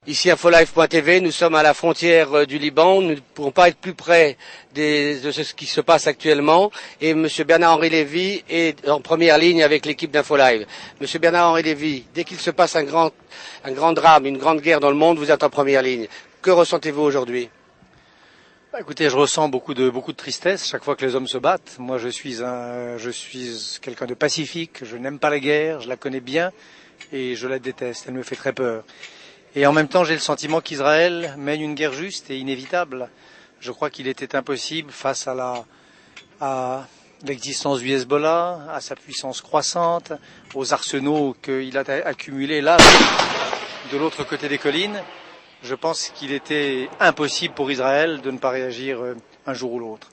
Ici à FoLife.tv, nous sommes à la frontière du Liban. Nous ne pourrons pas être plus près de ce qui se passe actuellement. Et M. Bernard-Henri Lévy est en première ligne avec l'équipe d'InfoLive. M. Bernard-Henri Lévy, dès qu'il se passe un grand drame, une grande guerre dans le monde, vous êtes en première ligne. Que ressentez-vous aujourd'hui? Écoutez, je ressens beaucoup de tristesse chaque fois que les hommes se battent. Moi, je suis quelqu'un de pacifique. Je n'aime pas la guerre. Je la connais bien et je la déteste. Elle me fait très peur. Et en même temps, j'ai le sentiment qu'Israël mène une guerre juste et inévitable. Je crois qu'il était impossible face à l'existence du Hezbollah, à sa puissance croissante, aux arsenaux qu'il a accumulés là, de l'autre côté des collines. Je pense qu'il était impossible pour Israël de ne pas réagir un jour ou l'autre.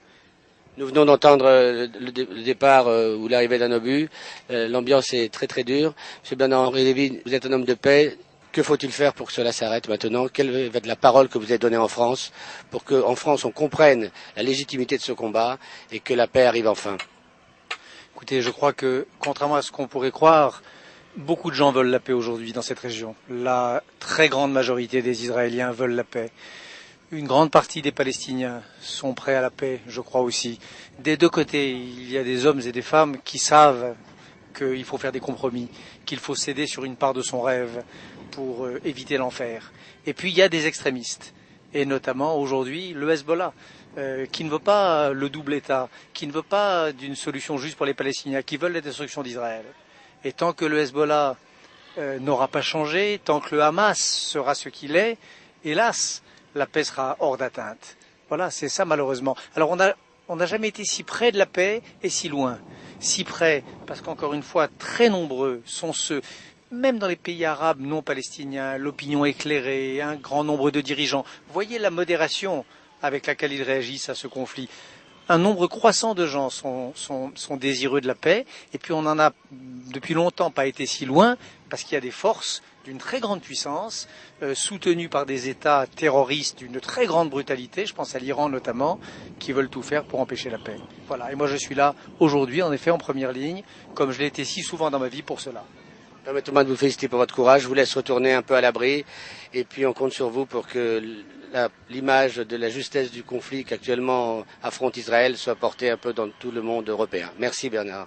Nous venons d'entendre le départ ou l'arrivée d'un obus. L'ambiance est très très dure. M. Bernard-Henri Lévy, vous êtes un homme de paix. Que faut-il faire pour que cela s'arrête maintenant? Quelle va être la parole que vous avez donnée en France pour qu'en France on comprenne la légitimité de ce combat et que la paix arrive enfin? Écoutez, je crois que, contrairement à ce qu'on pourrait croire, beaucoup de gens veulent la paix aujourd'hui dans cette région. La très grande majorité des Israéliens veulent la paix. Une grande partie des Palestiniens sont prêts à la paix, je crois aussi. Des deux côtés, il y a des hommes et des femmes qui savent qu'il faut faire des compromis, qu'il faut céder sur une part de son rêve pour éviter l'enfer. Et puis il y a des extrémistes, et notamment aujourd'hui le Hezbollah, qui ne veut pas le double État, qui ne veut pas d'une solution juste pour les Palestiniens, qui veulent la destruction d'Israël. Et tant que le Hezbollah n'aura pas changé, tant que le Hamas sera ce qu'il est, hélas, la paix sera hors d'atteinte. Voilà, c'est ça malheureusement. Alors on n'a jamais été si près de la paix et si loin. Si près, parce qu'encore une fois, très nombreux sont ceux, même dans les pays arabes non palestiniens, l'opinion éclairée, un grand nombre de dirigeants. Voyez la modération avec laquelle ils réagissent à ce conflit. Un nombre croissant de gens sont désireux de la paix, et puis on n'en a depuis longtemps pas été si loin, parce qu'il y a des forces d'une très grande puissance, soutenues par des États terroristes d'une très grande brutalité, je pense à l'Iran notamment, qui veulent tout faire pour empêcher la paix. Voilà, et moi je suis là aujourd'hui, en effet, en première ligne, comme je l'ai été si souvent dans ma vie pour cela. Permettez-moi de vous féliciter pour votre courage. Je vous laisse retourner un peu à l'abri et puis on compte sur vous pour que l'image de la justesse du conflit qu'actuellement affronte Israël soit portée un peu dans tout le monde européen. Merci Bernard.